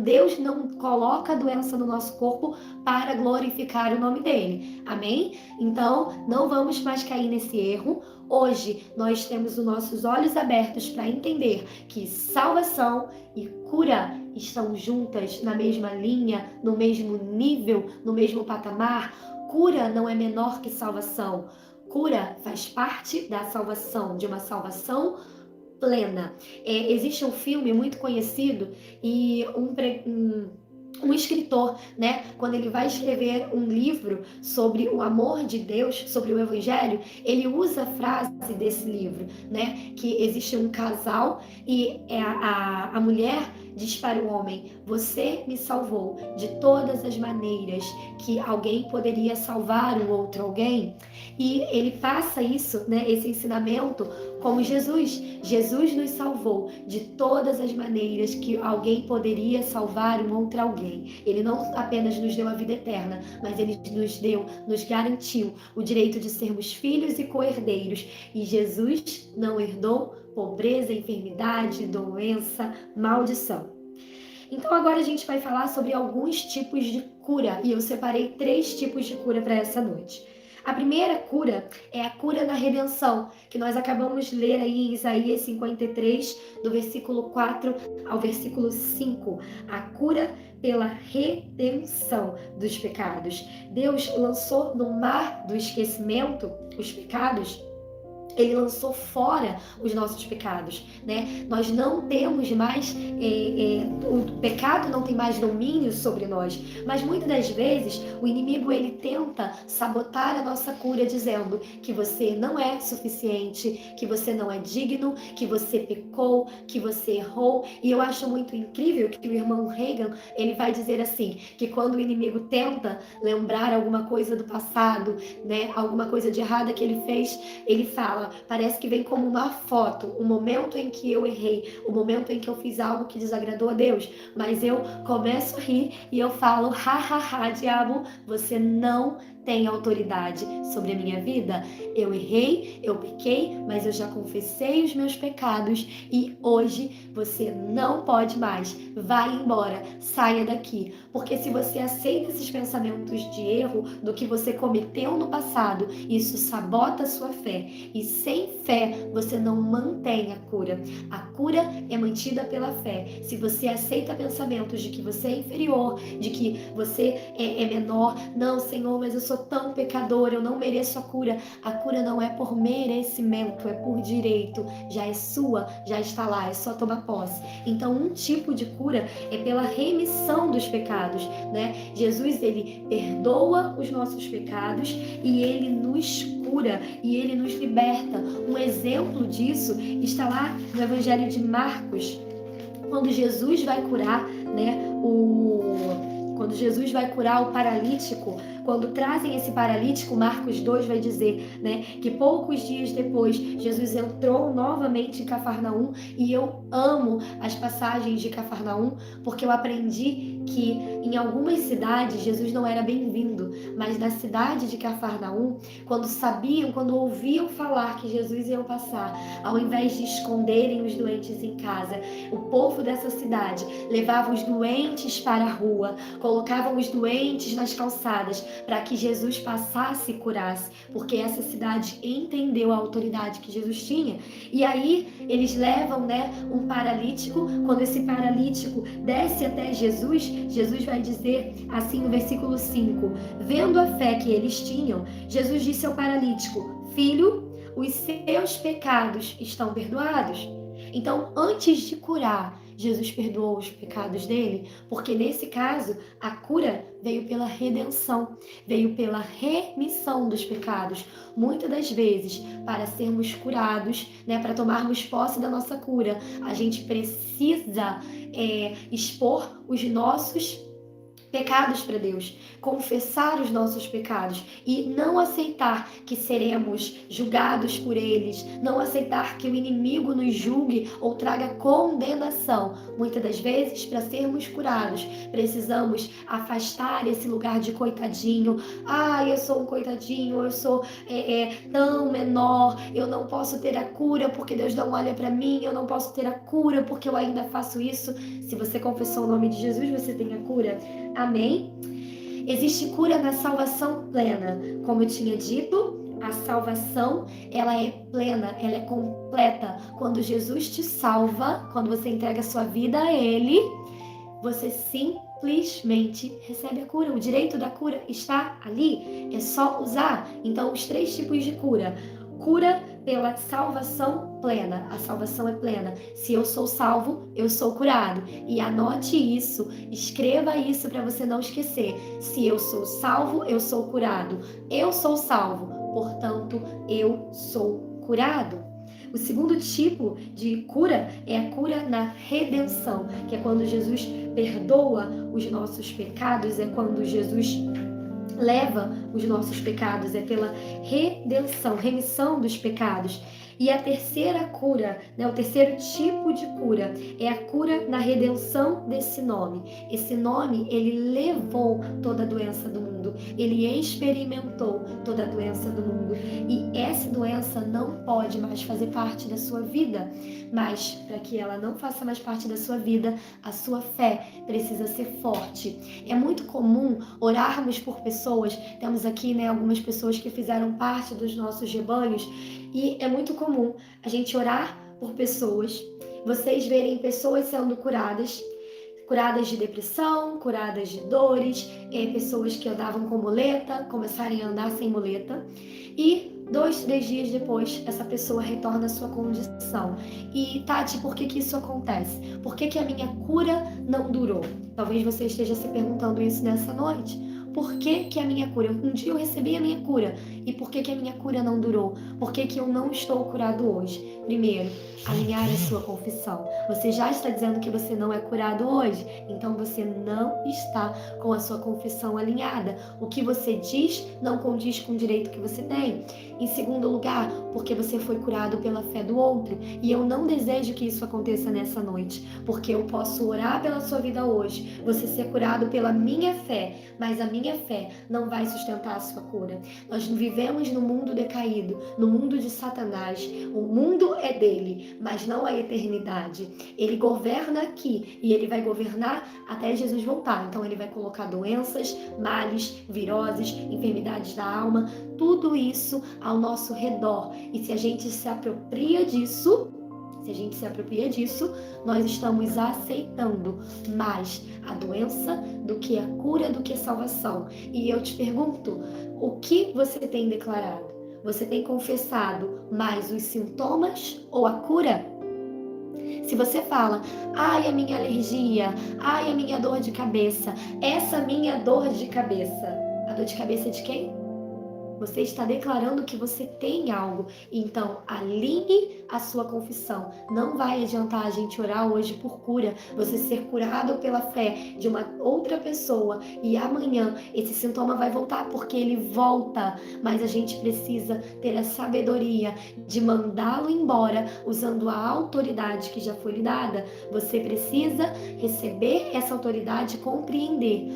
Deus não coloca a doença no nosso corpo para glorificar o nome dele. Amém? Então, não vamos mais cair nesse erro. Hoje, nós temos os nossos olhos abertos para entender que salvação e cura estão juntas na mesma linha, no mesmo nível, no mesmo patamar. Cura não é menor que salvação. Cura faz parte da salvação, de uma salvação plena. Existe um filme muito conhecido e um escritor, né, quando ele vai escrever um livro sobre o amor de Deus, sobre o Evangelho, ele usa a frase desse livro, né, que existe um casal e a mulher diz para o homem: você me salvou de todas as maneiras que alguém poderia salvar um outro alguém. E ele passa isso, né, esse ensinamento como Jesus. Jesus nos salvou de todas as maneiras que alguém poderia salvar um outro alguém. Ele não apenas nos deu a vida eterna, mas ele nos garantiu o direito de sermos filhos e co-herdeiros. E Jesus não herdou pobreza, enfermidade, doença, maldição. Então agora a gente vai falar sobre alguns tipos de cura, e eu separei 3 tipos de cura para essa noite. A primeira cura é a cura da redenção, que nós acabamos de ler aí em Isaías 53, do versículo 4 ao versículo 5. A cura pela redenção dos pecados. Deus lançou no mar do esquecimento os pecados. Ele lançou fora os nossos pecados, né? Nós não temos mais, o pecado não tem mais domínio sobre nós, mas muitas das vezes o inimigo ele tenta sabotar a nossa cura dizendo que você não é suficiente, que você não é digno, que você pecou, que você errou. E eu acho muito incrível que o irmão Reagan, ele vai dizer assim, que quando o inimigo tenta lembrar alguma coisa do passado, né, alguma coisa de errada que ele fez, ele fala: parece que vem como uma foto, o momento em que eu errei, o momento em que eu fiz algo que desagradou a Deus, mas eu começo a rir e eu falo: ha, ha, ha, diabo, você não tem autoridade sobre a minha vida. Eu errei, eu pequei, mas eu já confessei os meus pecados e hoje você não pode mais. Vai embora, saia daqui, porque se você aceita esses pensamentos de erro do que você cometeu no passado, isso sabota a sua fé, e sem fé você não mantém a cura. A cura é mantida pela fé. Se você aceita pensamentos de que você é inferior, de que você é menor, não, Senhor, mas eu sou tão pecador, eu não mereço a cura. A cura não é por merecimento, é por direito. Já é sua, já está lá, é só tomar posse. Então, um tipo de cura é pela remissão dos pecados, né? Jesus, ele perdoa os nossos pecados e ele nos cura e ele nos liberta. Um exemplo disso está lá no Evangelho de Marcos, quando Jesus vai curar, né, quando Jesus vai curar o paralítico. Quando trazem esse paralítico, Marcos 2 vai dizer, né, que poucos dias depois Jesus entrou novamente em Cafarnaum, e eu amo as passagens de Cafarnaum, porque eu aprendi que em algumas cidades Jesus não era bem-vindo, mas na cidade de Cafarnaum, quando ouviam falar que Jesus ia passar, ao invés de esconderem os doentes em casa, o povo dessa cidade levava os doentes para a rua, colocavam os doentes nas calçadas, para que Jesus passasse e curasse, porque essa cidade entendeu a autoridade que Jesus tinha. E aí eles levam, né, um paralítico. Quando esse paralítico desce até Jesus, Jesus vai dizer assim no versículo 5: vendo a fé que eles tinham, Jesus disse ao paralítico: filho, os seus pecados estão perdoados. Então, antes de curar, Jesus perdoou os pecados dele, porque nesse caso a cura veio pela redenção, veio pela remissão dos pecados. Muitas das vezes, para sermos curados, né, para tomarmos posse da nossa cura, a gente precisa expor os nossos pecados para Deus, confessar os nossos pecados e não aceitar que seremos julgados por eles, não aceitar que o inimigo nos julgue ou traga condenação. Muitas das vezes, para sermos curados, precisamos afastar esse lugar de coitadinho. Eu sou um coitadinho, eu sou tão menor, eu não posso ter a cura porque Deus não olha para mim, eu não posso ter a cura porque eu ainda faço isso. Se você confessou o nome de Jesus, você tem a cura. Amém? Existe cura na salvação plena. Como eu tinha dito, a salvação, ela é plena, ela é completa. Quando Jesus te salva, quando você entrega a sua vida a Ele, você simplesmente recebe a cura. O direito da cura está ali, é só usar. Então, os 3 tipos de cura. Cura pela salvação plena. A salvação é plena. Se eu sou salvo, eu sou curado. E anote isso, escreva isso para você não esquecer. Se eu sou salvo, eu sou curado. Eu sou salvo, portanto, eu sou curado. O segundo tipo de cura é a cura na redenção, que é quando Jesus perdoa os nossos pecados, é quando Jesus leva os nossos pecados, é pela redenção, remissão dos pecados. E a terceira cura, o terceiro tipo de cura, é a cura na redenção desse nome. Esse nome, ele levou toda a doença do mundo, ele experimentou toda a doença do mundo. E essa doença não pode mais fazer parte da sua vida, mas para que ela não faça mais parte da sua vida, a sua fé precisa ser forte. É muito comum orarmos por pessoas, temos aqui algumas pessoas que fizeram parte dos nossos rebanhos, e é muito comum a gente orar por pessoas, vocês verem pessoas sendo curadas de depressão, curadas de dores, pessoas que andavam com muleta, começarem a andar sem muleta, e 2, 3 dias depois, essa pessoa retorna à sua condição. E, Tati, por que isso acontece? Por que a minha cura não durou? Talvez você esteja se perguntando isso nessa noite. Por que a minha cura? Um dia eu recebi a minha cura. E por que a minha cura não durou? Por que eu não estou curado hoje? Primeiro, alinhar a sua confissão. Você já está dizendo que você não é curado hoje, então você não está com a sua confissão alinhada. O que você diz não condiz com o direito que você tem. Em segundo lugar, porque você foi curado pela fé do outro. E eu não desejo que isso aconteça nessa noite, porque eu posso orar pela sua vida hoje, você ser curado pela minha fé, mas a minha fé não vai sustentar a sua cura. Nós vivemos no mundo decaído, no mundo de Satanás. O mundo é dele, mas não a eternidade. Ele governa aqui e ele vai governar até Jesus voltar. Então ele vai colocar doenças, males, viroses, enfermidades da alma, tudo isso ao nosso redor. E se a gente se apropria disso, nós estamos aceitando mais a doença do que a cura, do que a salvação. E eu te pergunto, o que você tem declarado? Você tem confessado mais os sintomas ou a cura? Se você fala, ai, a minha alergia, ai, a minha dor de cabeça, essa minha dor de cabeça, a dor de cabeça é de quem? Você está declarando que você tem algo. Então, alinhe a sua confissão. Não vai adiantar a gente orar hoje por cura, você ser curado pela fé de uma outra pessoa e amanhã esse sintoma vai voltar, porque ele volta. Mas a gente precisa ter a sabedoria de mandá-lo embora usando a autoridade que já foi lhe dada. Você precisa receber essa autoridade e compreender.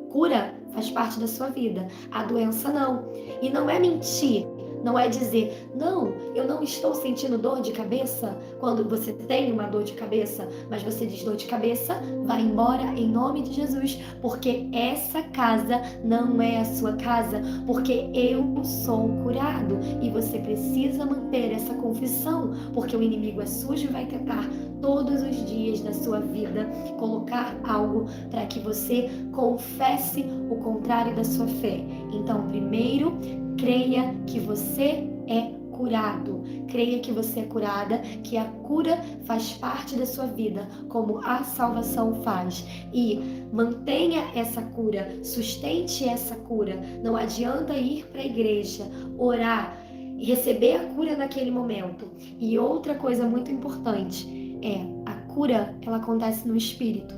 Cura faz parte da sua vida, a doença não. E não é mentir, não é dizer, não, eu não estou sentindo dor de cabeça quando você tem uma dor de cabeça, mas você diz dor de cabeça, vai embora em nome de Jesus, porque essa casa não é a sua casa, porque eu sou curado e você precisa manter essa confissão, porque o inimigo é sujo e vai tentar todos os dias da sua vida colocar algo para que você confesse o contrário da sua fé. Então, primeiro, creia que você é curado. Creia que você é curada, que a cura faz parte da sua vida, como a salvação faz. E mantenha essa cura, sustente essa cura. Não adianta ir para a igreja, orar e receber a cura naquele momento. E outra coisa muito importante é a cura, ela acontece no espírito.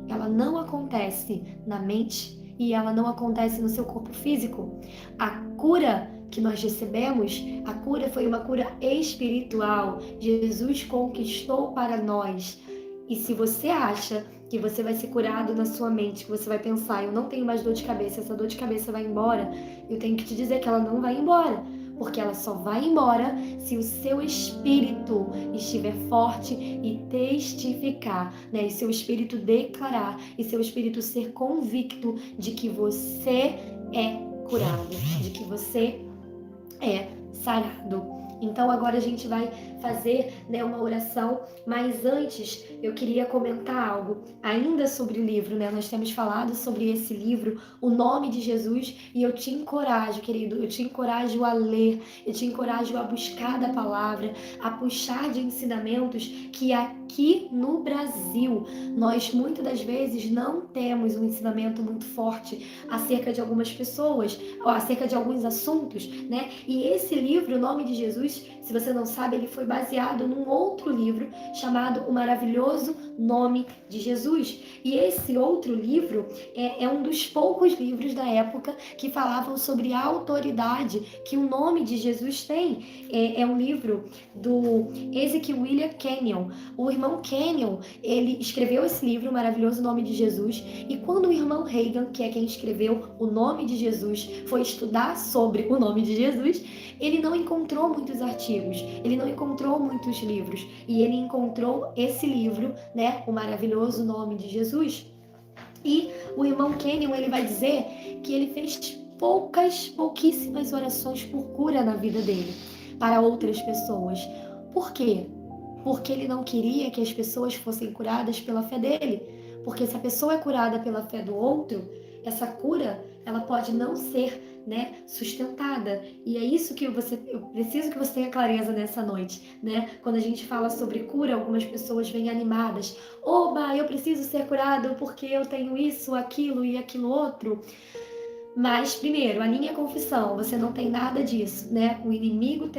Ela não acontece na mente e ela não acontece no seu corpo físico. A cura que nós recebemos, a cura foi uma cura espiritual. Jesus conquistou para nós. E se você acha que você vai ser curado na sua mente, que você vai pensar, eu não tenho mais dor de cabeça, essa dor de cabeça vai embora, eu tenho que te dizer que ela não vai embora. porque ela só vai embora se o seu espírito estiver forte e testificar, né? E seu espírito declarar, e seu espírito ser convicto de que você é curado, de que você é sarado. Então agora a gente vai fazer, né, uma oração, mas antes eu queria comentar algo ainda sobre o livro, né? Nós temos falado sobre esse livro, o nome de Jesus, e eu te encorajo, querido, eu te encorajo a ler, eu te encorajo a buscar da palavra, a puxar de ensinamentos que aqui no Brasil nós muitas das vezes não temos um ensinamento muito forte acerca de algumas pessoas, ou acerca de alguns assuntos, né? E esse livro, o nome de Jesus, se você não sabe, ele foi baseado num outro livro chamado O Maravilhoso Nome de Jesus. E esse outro livro é um dos poucos livros da época que falavam sobre a autoridade que o nome de Jesus tem. É um livro do Ezekiel William Kenyon. O irmão Kenyon, ele escreveu esse livro, O Maravilhoso Nome de Jesus, e quando o irmão Reagan, que é quem escreveu o nome de Jesus, foi estudar sobre o nome de Jesus, ele não encontrou muitos artigos, ele não encontrou muitos livros, e ele encontrou esse livro, né, O Maravilhoso Nome de Jesus. E o irmão Kenyon, ele vai dizer que ele fez pouquíssimas orações por cura na vida dele, para outras pessoas. Por quê? Porque ele não queria que as pessoas fossem curadas pela fé dele. Porque se a pessoa é curada pela fé do outro, essa cura, ela pode não ser, né, sustentada. E é isso que eu preciso que você tenha clareza nessa noite, né? Quando a gente fala sobre cura, algumas pessoas vêm animadas. Oba, eu preciso ser curado porque eu tenho isso, aquilo e aquilo outro. Mas, primeiro, a minha confissão, você não tem nada disso, né? O inimigo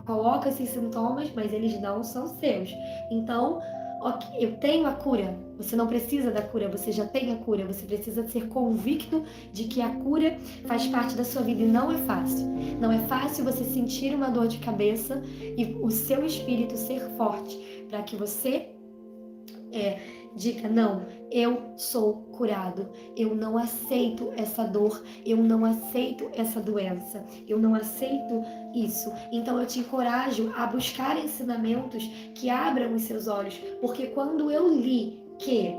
coloca esses sintomas, mas eles não são seus. Então, ok, eu tenho a cura. Você não precisa da cura, você já tem a cura. Você precisa ser convicto de que a cura faz parte da sua vida e não é fácil. Não é fácil você sentir uma dor de cabeça e o seu espírito ser forte para que você diga, não, eu sou curado, eu não aceito essa dor, eu não aceito essa doença, eu não aceito isso. Então eu te encorajo a buscar ensinamentos que abram os seus olhos, porque quando eu li que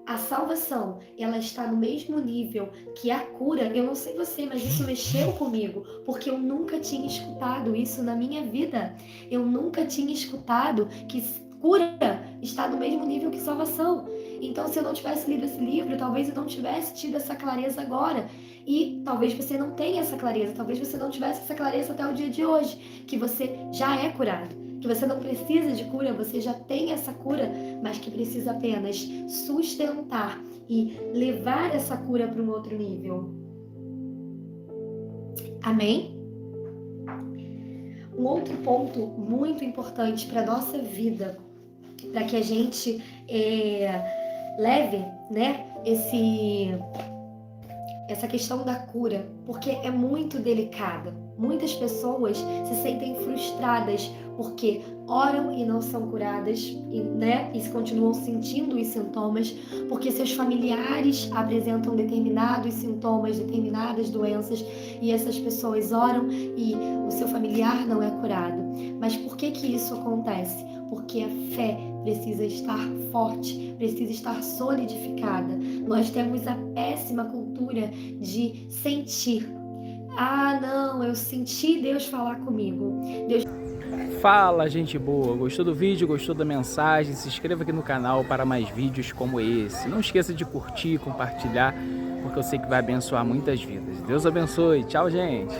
a salvação, ela está no mesmo nível que a cura, eu não sei você, mas isso mexeu comigo, porque eu nunca tinha escutado isso na minha vida. Eu nunca tinha escutado que cura está no mesmo nível que salvação. Então, se eu não tivesse lido esse livro, talvez eu não tivesse tido essa clareza agora. E talvez você não tenha essa clareza, talvez você não tivesse essa clareza até o dia de hoje, que você já é curado, que você não precisa de cura, você já tem essa cura, mas que precisa apenas sustentar e levar essa cura para um outro nível. Amém? Um outro ponto muito importante para a nossa vida, para que a gente leve, né, essa questão da cura, porque é muito delicada. Muitas pessoas se sentem frustradas porque oram e não são curadas, e continuam sentindo os sintomas, porque seus familiares apresentam determinados sintomas, determinadas doenças, e essas pessoas oram e o seu familiar não é curado. Mas por que isso acontece? Porque a fé precisa estar forte, precisa estar solidificada. Nós temos a péssima cultura de sentir. Ah, não, eu senti Deus falar comigo. Fala, gente boa! Gostou do vídeo? Gostou da mensagem? Se inscreva aqui no canal para mais vídeos como esse. Não esqueça de curtir, compartilhar, porque eu sei que vai abençoar muitas vidas. Deus abençoe. Tchau, gente!